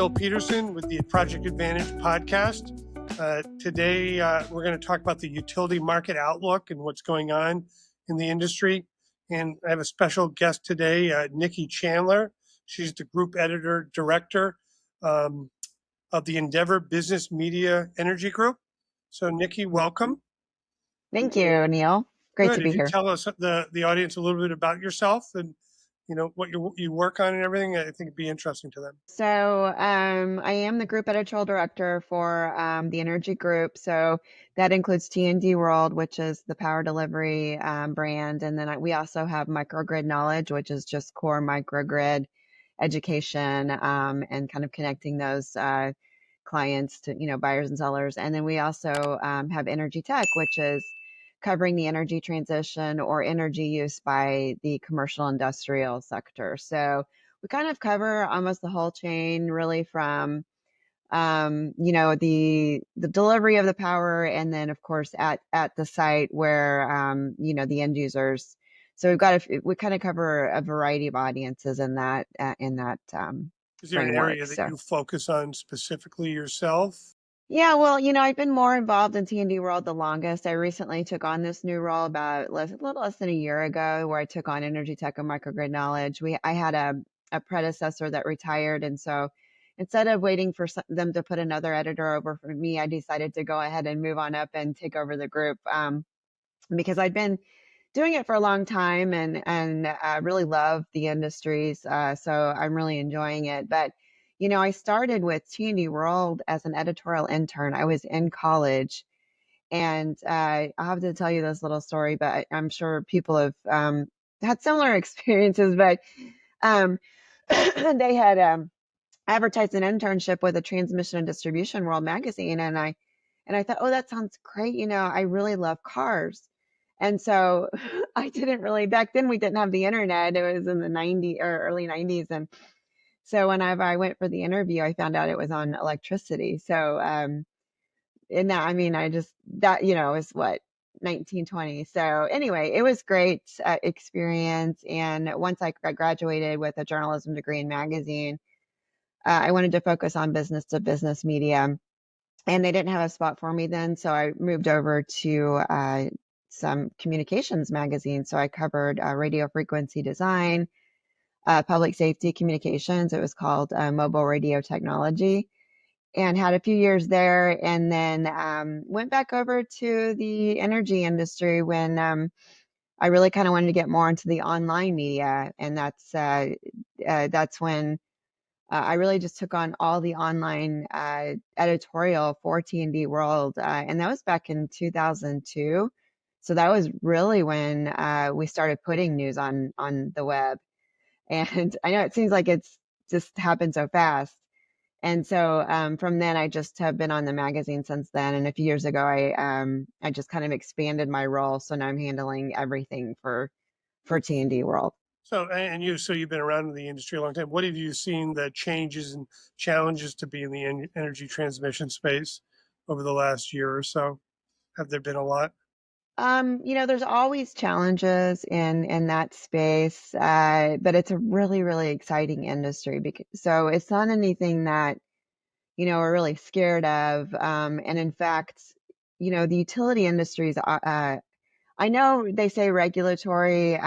Neil Peterson with the Project Advantage podcast. Today, we're going to talk about the utility market outlook and what's going on in the industry. And I have a special guest today, Nikki Chandler. She's the Group Editor Director of the Endeavor Business Media Energy Group. So, Nikki, welcome. Thank you, Neil. Great to be here. Tell us, the audience, a little bit about yourself and what you work on and everything. I think it'd be interesting to them. So I am the Group Editorial Director for the Energy Group. So that includes T&D World, which is the power delivery brand. And then we also have Microgrid Knowledge, which is just core microgrid education and kind of connecting those clients to, buyers and sellers. And then we also have Energy Tech, which is covering the energy transition or energy use by the commercial industrial sector. So we kind of cover almost the whole chain, really, from the delivery of the power, and then of course at the site where the end users. So we kind of cover a variety of audiences in that Is there an area that you focus on specifically yourself? Yeah, well, I've been more involved in T&D World the longest. I recently took on this new role about a little less than a year ago, where I took on Energy Tech and Microgrid Knowledge. I had a predecessor that retired, and so instead of waiting for them to put another editor over for me, I decided to go ahead and move on up and take over the group because I'd been doing it for a long time and really love the industries. So I'm really enjoying it. But I started with T&D World as an editorial intern. I was in college, and I'll have to tell you this little story, but I'm sure people have had similar experiences. But they had advertised an internship with a Transmission and Distribution World magazine, and I thought, oh, that sounds great. I really love cars. And so I didn't really, back then we didn't have the internet. It was in the 90s or early 90s. And so whenever I went for the interview, I found out it was on electricity. So, and that, was what, 1920. So anyway, it was great experience. And once I graduated with a journalism degree in magazine, I wanted to focus on business to business media, and they didn't have a spot for me then. So I moved over to some communications magazines. So I covered radio frequency design, public safety communications. It was called Mobile Radio Technology, and had a few years there, and then went back over to the energy industry when I really kind of wanted to get more into the online media, and that's when I really just took on all the online editorial for T&D World, and that was back in 2002. So that was really when we started putting news on the web. And I know it seems like it's just happened so fast. And so from then, I just have been on the magazine since then. And a few years ago, I just kind of expanded my role. So now I'm handling everything for T&D World. So you've been around in the industry a long time. What have you seen the changes and challenges to be in the energy transmission space over the last year or so? Have there been a lot? There's always challenges in that space, but it's a really, really exciting industry. So it's not anything that, we're really scared of. And in fact, the utility industries, I know they say regulatory,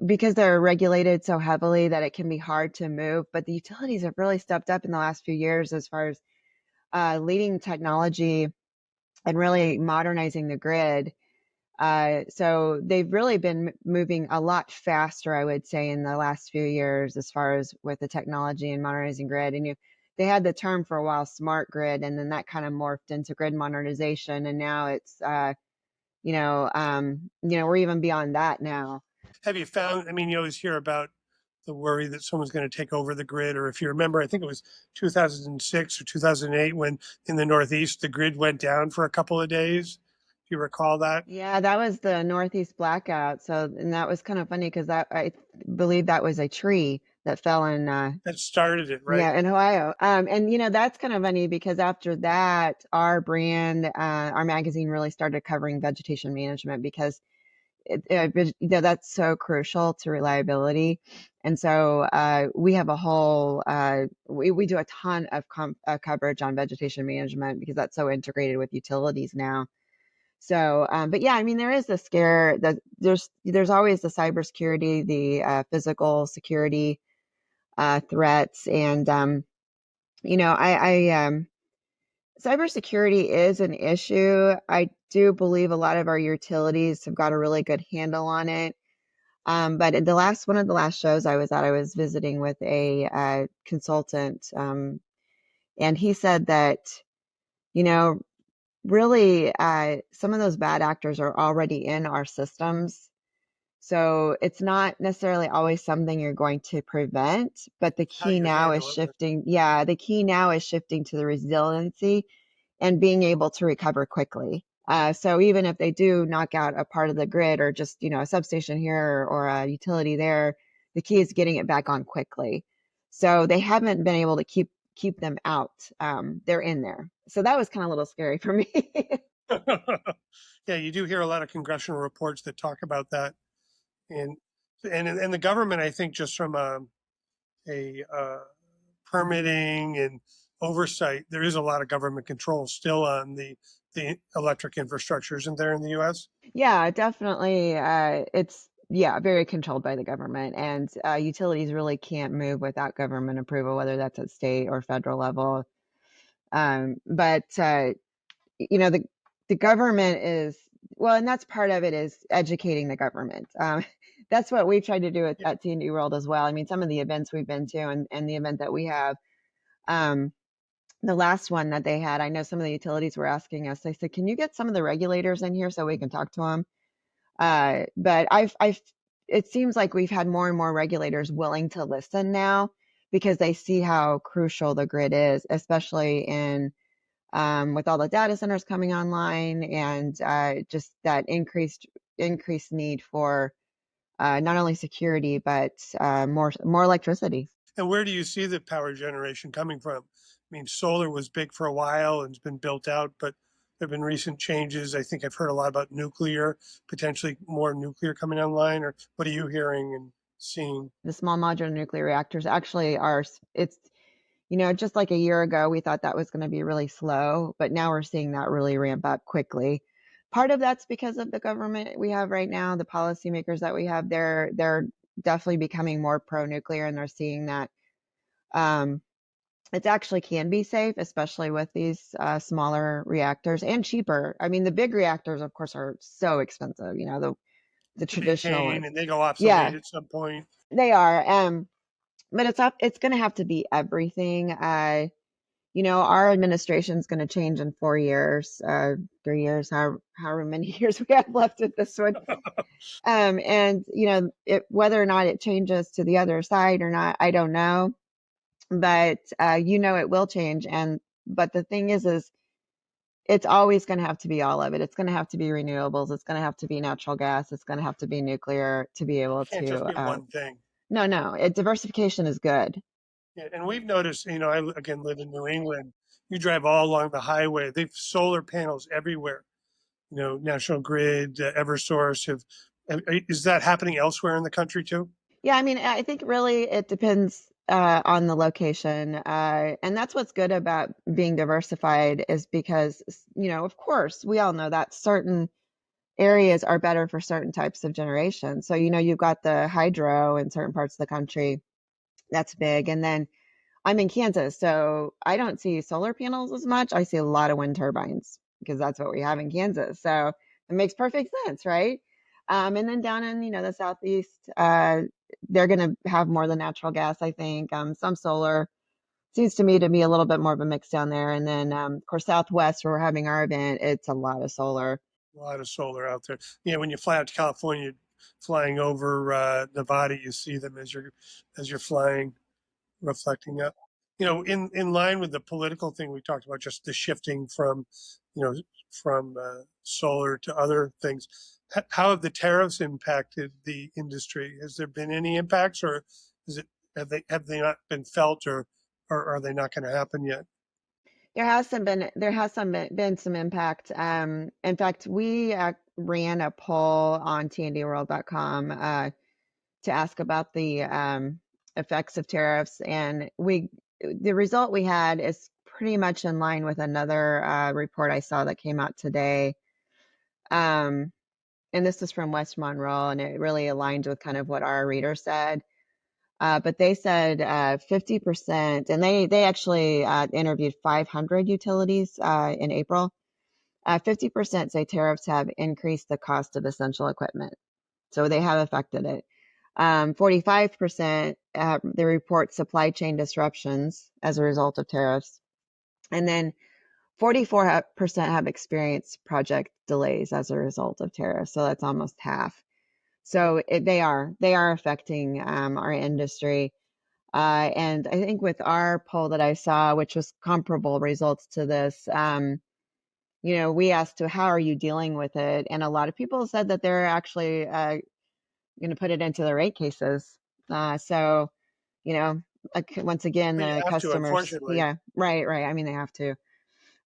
because they're regulated so heavily that it can be hard to move, but the utilities have really stepped up in the last few years as far as leading technology and really modernizing the grid. So they've really been moving a lot faster, I would say, in the last few years as far as with the technology and modernizing grid. And they had the term for a while, smart grid, and then that kind of morphed into grid modernization. And now it's, we're even beyond that now. Have you found, you always hear about the worry that someone's going to take over the grid, or if you remember, I think it was 2006 or 2008 when in the Northeast, the grid went down for a couple of days. Do you recall that? Yeah, that was the Northeast blackout. So, and that was kind of funny because I believe that was a tree that fell in. That started it, right? Yeah, in Ohio. And that's kind of funny because after that, our brand, our magazine really started covering vegetation management because that's so crucial to reliability. And so we have a whole we do a ton of coverage on vegetation management because that's so integrated with utilities now. So, but yeah, I mean, there is the scare that there's always the cybersecurity, the physical security threats, and cybersecurity is an issue. I do believe a lot of our utilities have got a really good handle on it. But in one of the last shows I was at, I was visiting with a consultant, and he said that, you know, really, some of those bad actors are already in our systems. So it's not necessarily always something you're going to prevent, but the How key you now is handle it. shifting. Yeah, the key now is shifting to the resiliency and being able to recover quickly. So even if they do knock out a part of the grid or just, a substation here or a utility there, the key is getting it back on quickly. So they haven't been able to keep them out. They're in there. So that was kind of a little scary for me. Yeah, you do hear a lot of congressional reports that talk about that, and and the government, I think, just from a permitting and oversight, there is a lot of government control still on the electric infrastructure, isn't there, in the U.S.? Yeah, definitely. It's yeah, very controlled by the government, and utilities really can't move without government approval, whether that's at state or federal level. But the government is well, and that's part of it is educating the government. That's what we've tried to do Yeah, at T&D World as well. I mean, some of the events we've been to, and the event that we have. Um, the last one that they had, I know some of the utilities were asking us. They said, "Can you get some of the regulators in here so we can talk to them?" But it seems like we've had more and more regulators willing to listen now because they see how crucial the grid is, especially in with all the data centers coming online and just that increased need for not only security but more electricity. and where do you see the power generation coming from? I mean, solar was big for a while and it's been built out, but there have been recent changes. I think I've heard a lot about nuclear, potentially more nuclear coming online. Or what are you hearing and seeing? The small modular nuclear reactors actually are it's just like a year ago, we thought that was going to be really slow, but now we're seeing that really ramp up quickly. Part of that's because of the government we have right now, the policymakers that we have. They're definitely becoming more pro-nuclear, and they're seeing that um, it actually can be safe, especially with these smaller reactors and cheaper. I mean, the big reactors, of course, are so expensive. The To traditional maintain, ones. and they go Yeah, obsolete at some point. they are. But it's going to have to be everything. Our administration is going to change in 4 years, 3 years, however many years we have left at this one. And whether or not it changes to the other side or not, I don't know. But it will change. But the thing is it's always going to have to be all of it. It's going to have to be renewables. It's going to have to be natural gas. It's going to have to be nuclear to be able Can't just to. be one thing. No, diversification is good. Yeah, and we've noticed, I again live in New England. You drive all along the highway, they've solar panels everywhere. National Grid, Eversource is that happening elsewhere in the country too? Yeah, I mean, I think really it depends on the location. And that's what's good about being diversified is because, of course, we all know that certain areas are better for certain types of generation. So, you've got the hydro in certain parts of the country. That's big. And then I'm in Kansas, so I don't see solar panels as much. I see a lot of wind turbines because that's what we have in Kansas. So it makes perfect sense, right? And then down in the southeast, they're going to have more than natural gas, I think. Some solar seems to me to be a little bit more of a mix down there. And then of course Southwest, where we're having our event, it's a lot of solar. A lot of solar out there. Yeah, when you fly out to California, flying over Nevada, you see them as you're flying, reflecting up. In line with the political thing we talked about, just the shifting you know, from solar to other things. How have the tariffs impacted the industry? Has there been any impacts, or is it have they not been felt, or are they not going to happen yet? There has been some impact. In fact, we ran a poll on tndworld.com to ask about the effects of tariffs, and the result we had is pretty much in line with another report I saw that came out today. And this is from West Monroe, and it really aligned with kind of what our reader said. But they said 50%, and they actually interviewed 500 utilities in April. 50% say tariffs have increased the cost of essential equipment. So they have affected it. 45%, they report supply chain disruptions as a result of tariffs. And then 44% have experienced project delays as a result of tariffs. So that's almost half. So they are affecting our industry. And I think with our poll that I saw, which was comparable results to this, we asked, how are you dealing with it? And a lot of people said that they're actually going to put it into their rate cases. So, once again, But you the have to, customers, unfortunately. yeah, right. I mean, they have to,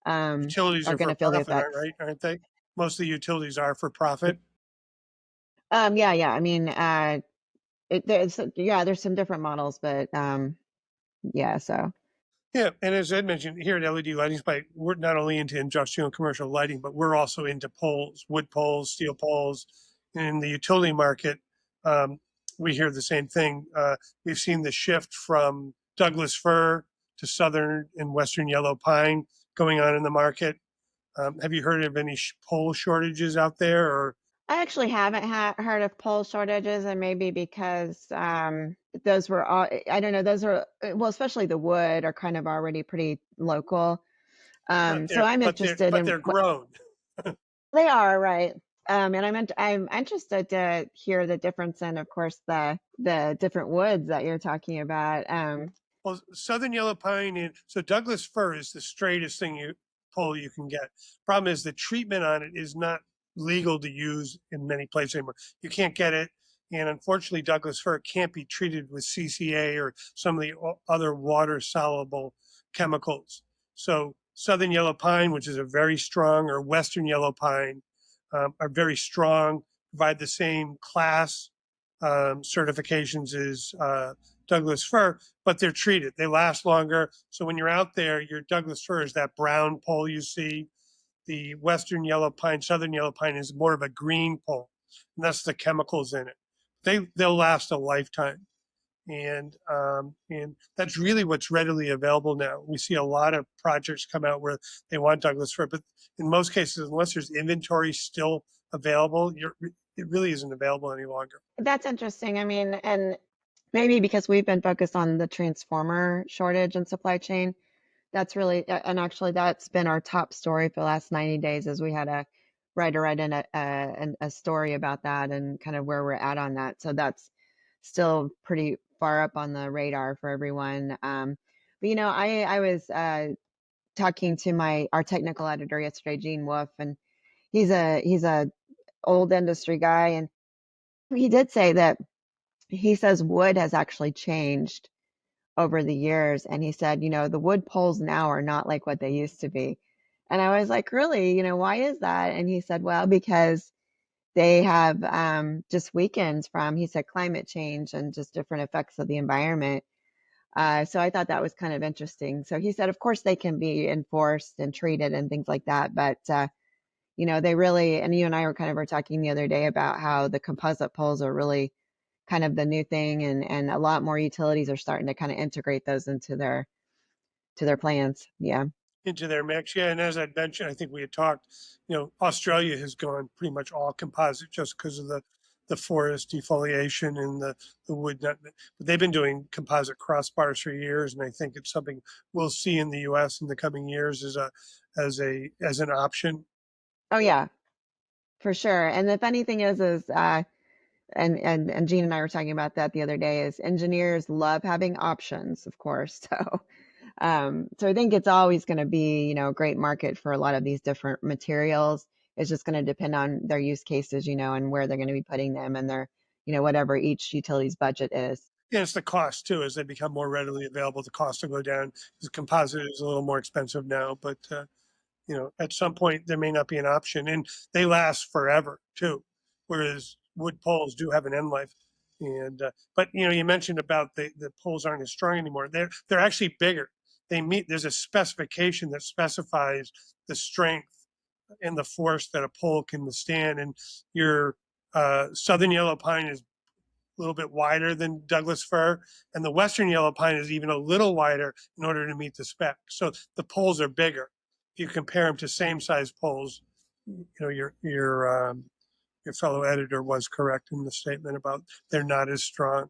Utilities are are going for to feel the profit, effects. right? Aren't they? Most of the utilities are for profit. Yeah. I mean, there's some different models, but yeah. So Yeah, and as Ed mentioned, here at LED Lighting Supply, we're not only into industrial and commercial lighting, but we're also into poles, wood poles, steel poles. And in the utility market, we hear the same thing. We've seen the shift from Douglas fir to southern and western yellow pine going on in the market. Have you heard of any pole shortages out there? Or I actually haven't heard of pole shortages, and maybe because those were all, I don't know, those are, well, especially the wood are kind of already pretty local. but So they're I'm but they're interested but in they're what grown. they are, right? And I'm interested to hear the difference in, of course, the different woods that you're talking about. Well, southern yellow pine and so Douglas fir is the straightest pole you can get. Problem is the treatment on it is not legal to use in many places anymore. You can't get it, and unfortunately, Douglas fir can't be treated with CCA or some of the other water soluble chemicals. So southern yellow pine, which is a very strong, or western yellow pine, are very strong, provide the same class certifications as Douglas fir, but they're treated. They last longer. So when you're out there, your Douglas fir is that brown pole you see. The western yellow pine, southern yellow pine is more of a green pole, and that's the chemicals in it. They'll last a lifetime, and that's really what's readily available now. We see a lot of projects come out where they want Douglas fir, but in most cases, unless there's inventory still available, it really isn't available any longer. That's interesting. I mean, and maybe because we've been focused on the transformer shortage and supply chain, that's really, and actually that's been our top story for the last 90 days, as we had a writer write in a story about that and kind of where we're at on that. So that's still pretty far up on the radar for everyone. But I was talking to our technical editor yesterday, Gene Wolf, and he's a old industry guy, and he did say that he says wood has actually changed over the years. And he said, the wood poles now are not like what they used to be. And I was like, really, why is that? And he said, well, because they have just weakened from, he said, climate change and just different effects of the environment. So I thought that was kind of interesting. So he said, of course, they can be enforced and treated and things like that. But, they really, and you and I were talking the other day about how the composite poles are really kind of the new thing, and a lot more utilities are starting to kind of integrate those into their plans. Yeah. Into their mix. Yeah, and as I mentioned, I think we had talked. Australia has gone pretty much all composite just because of the forest defoliation and the wood. But they've been doing composite crossbars for years, and I think it's something we'll see in the U.S. in the coming years as an option. Oh yeah, for sure. And the funny thing is and Gene and I were talking about that the other day, is engineers love having options, of course. So I think it's always going to be, a great market for a lot of these different materials. It's just going to depend on their use cases, and where they're going to be putting them, and their, whatever each utility's budget is. Yeah, it's the cost too. As they become more readily available, the cost will go down. Because composite is a little more expensive now, but at some point there may not be an option, and they last forever too. Whereas wood poles do have an end life. And but you mentioned about the poles aren't as strong anymore. They're actually bigger. There's a specification that specifies the strength and the force that a pole can withstand. And your southern yellow pine is a little bit wider than Douglas fir, and the western yellow pine is even a little wider in order to meet the spec. So the poles are bigger. If you compare them to same size poles, your fellow editor was correct in the statement about they're not as strong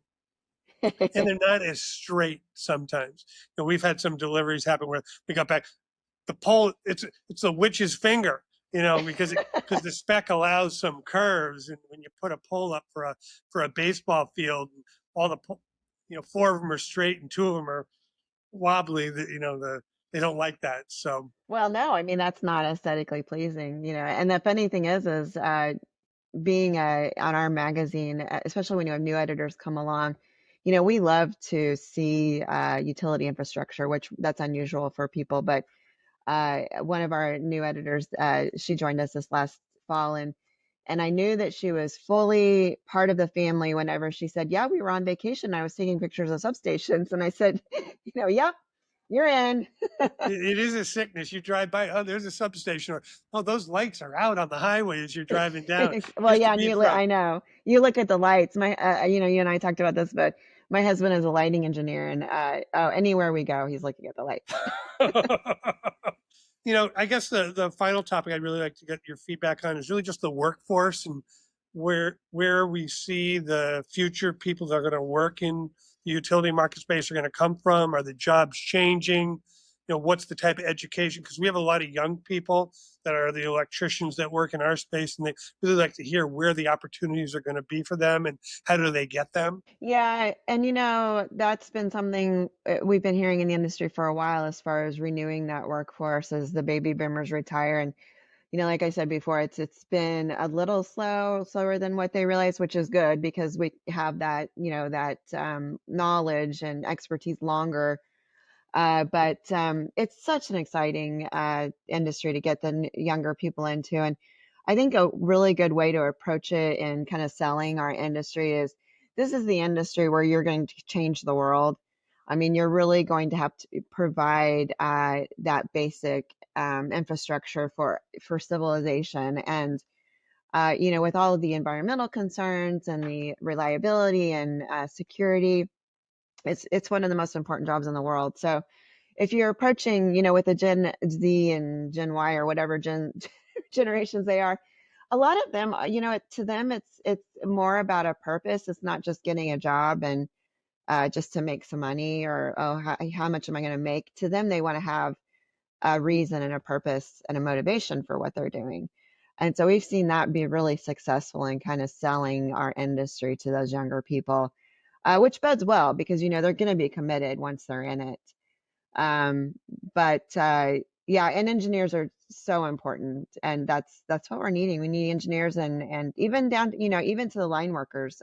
and they're not as straight sometimes. We've had some deliveries happen where we got back the pole. It's a witch's finger, because the spec allows some curves, and when you put a pole up for a baseball field, all four of them are straight and two of them are wobbly. They don't like that. So Well, no, I mean that's not aesthetically pleasing, And the funny thing is being on our magazine, especially when you have new editors come along, we love to see utility infrastructure, which that's unusual for people. But one of our new editors, she joined us this last fall, and I knew that she was fully part of the family whenever she said, "Yeah, we were on vacation. I was taking pictures of substations," and I said, "Yep, you're in." it is a sickness. You drive by, oh, there's a substation, or oh, those lights are out on the highway as you're driving down. Well, Used to yeah, and be for I know you look at the lights. You and I talked about this, but my husband is a lighting engineer, and anywhere we go, he's looking at the lights. I guess the final topic I'd really like to get your feedback on is really just the workforce and where we see the future people that are going to work in the utility market space are going to come from. Are the jobs changing? What's the type of education? Because we have a lot of young people that are the electricians that work in our space, and they really like to hear where the opportunities are going to be for them and how do they get them. Yeah, and that's been something we've been hearing in the industry for a while as far as renewing that workforce as the baby boomers retire. And like I said before, it's been a little slower than what they realize, which is good because we have that knowledge and expertise longer. But it's such an exciting industry to get the younger people into. And I think a really good way to approach it in kind of selling our industry is this is the industry where you're going to change the world. I mean, you're really going to have to provide that basic infrastructure for civilization. And, with all of the environmental concerns and the reliability and security, it's one of the most important jobs in the world. So if you're approaching, with a Gen Z and Gen Y or whatever generations they are, a lot of them, to them, it's more about a purpose. It's not just getting a job and just to make some money or, oh, how much am I going to make? To them, they want to have a reason and a purpose and a motivation for what they're doing. And so we've seen that be really successful in kind of selling our industry to those younger people, which bodes well because, they're going to be committed once they're in it. Um, but yeah, and engineers are so important, and that's what we're needing. We need engineers and even down, even to the line workers.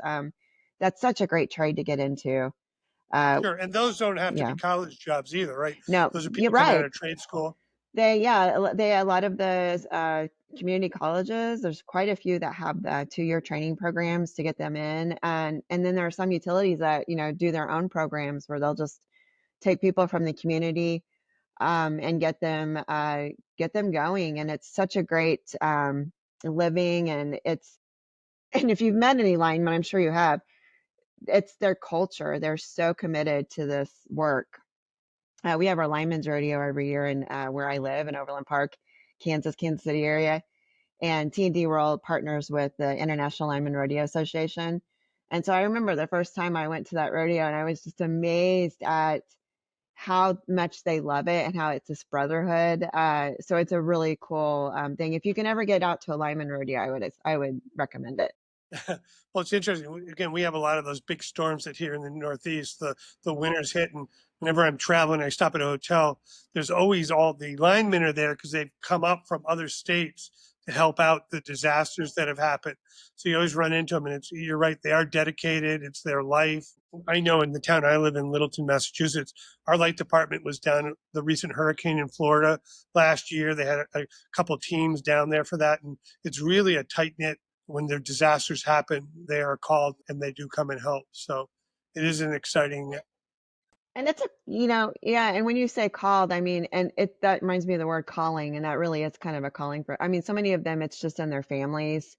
That's such a great trade to get into. Sure, and those don't have to be Yeah, college jobs either, right? no, Those are you're people coming out right. of trade school. They a lot of the community colleges. There's quite a few that have the 2-year training programs to get them in, and then there are some utilities that do their own programs where they'll just take people from the community and get them going. And it's such a great living, and and if you've met any linemen, I'm sure you have. It's their culture. They're so committed to this work. We have our linemen's rodeo every year in where I live in Overland Park, Kansas City area. And T&D World partners with the International Lineman Rodeo Association. And so I remember the first time I went to that rodeo, and I was just amazed at how much they love it and how it's this brotherhood. So it's a really cool thing. If you can ever get out to a lineman rodeo, I would recommend it. Well, it's interesting. Again, we have a lot of those big storms that here in the Northeast, the winters hit, and whenever I'm traveling, I stop at a hotel. There's always all the linemen are there because they've come up from other states to help out the disasters that have happened. So you always run into them, and you're right, they are dedicated. It's their life. I know in the town I live in, Littleton, Massachusetts, our light department was down at the recent hurricane in Florida last year. They had a couple teams down there for that, and it's really a tight knit when their disasters happen, they are called and they do come and help. So it is an exciting. And it's yeah. And when you say called, I mean, and that reminds me of the word calling, and that really is kind of a calling I mean, so many of them, it's just in their families.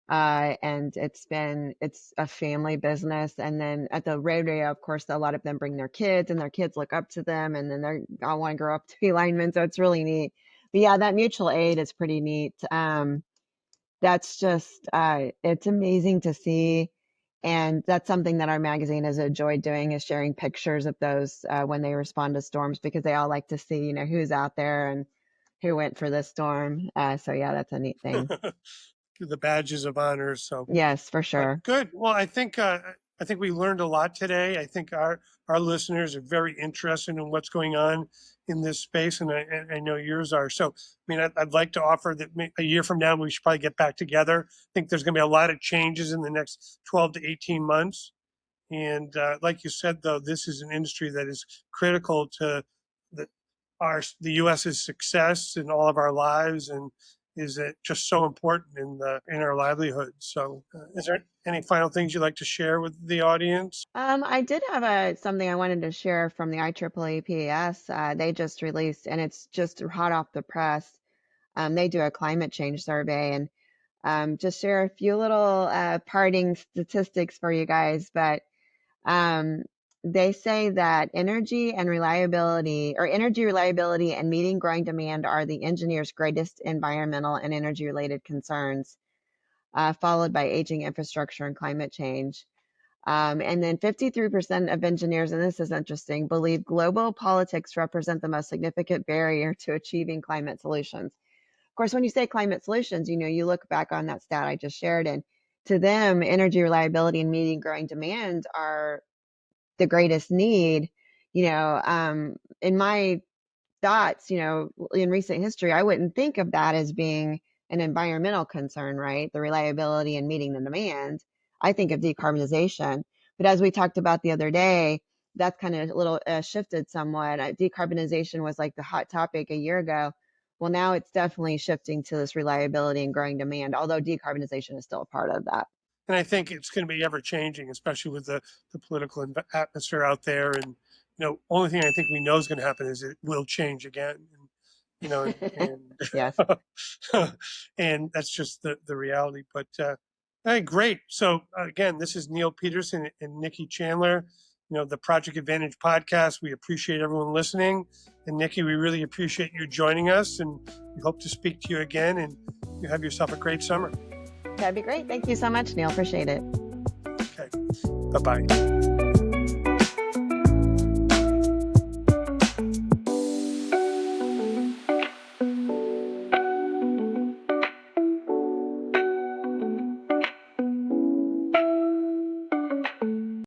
And it's a family business. And then at the rodeo, of course, a lot of them bring their kids and their kids look up to them, and then they're all want to grow up to be linemen. So it's really neat. But yeah, that mutual aid is pretty neat. That's just, it's amazing to see. And that's something that our magazine has enjoyed doing, is sharing pictures of those when they respond to storms, because they all like to see, who's out there and who went for this storm. So yeah, that's a neat thing. The badges of honor. So, Yes, for but sure. good. Well, I think we learned a lot today. I think our listeners are very interested in what's going on in this space, and I know yours are. So, I mean, I'd like to offer that a year from now we should probably get back together. I think there's going to be a lot of changes in the next 12 to 18 months. And like you said, though, this is an industry that is critical to the the U.S.'s success in all of our lives, and is it just so important in our livelihood. So, is there any final things you'd like to share with the audience? I did have something I wanted to share from the IEEE PES. They just released, and it's just hot off the press. They do a climate change survey, and just share a few little parting statistics for you guys. But they say that energy reliability and meeting growing demand are the engineers' greatest environmental and energy related concerns, followed by aging infrastructure and climate change. And then 53% of engineers, and this is interesting, believe global politics represent the most significant barrier to achieving climate solutions. Of course, when you say climate solutions, you look back on that stat I just shared, and to them, energy reliability and meeting growing demand are the greatest need. In my thoughts, in recent history, I wouldn't think of that as being an environmental concern, right? The reliability and meeting the demand. I think of decarbonization. But as we talked about the other day, that's kind of a little shifted somewhat. Decarbonization was like the hot topic a year ago. Well, now it's definitely shifting to this reliability and growing demand, although decarbonization is still a part of that. And I think it's going to be ever changing, especially with the political atmosphere out there. And only thing I think we know is going to happen is it will change again. And Yes. and that's just the reality. But hey, great. So again, this is Neil Peterson and Nikki Chandler. The Project Advantage podcast. We appreciate everyone listening. And Nikki, we really appreciate you joining us, and we hope to speak to you again. And you have yourself a great summer. That'd be great. Thank you so much, Neil. Appreciate it. Okay. Bye-bye.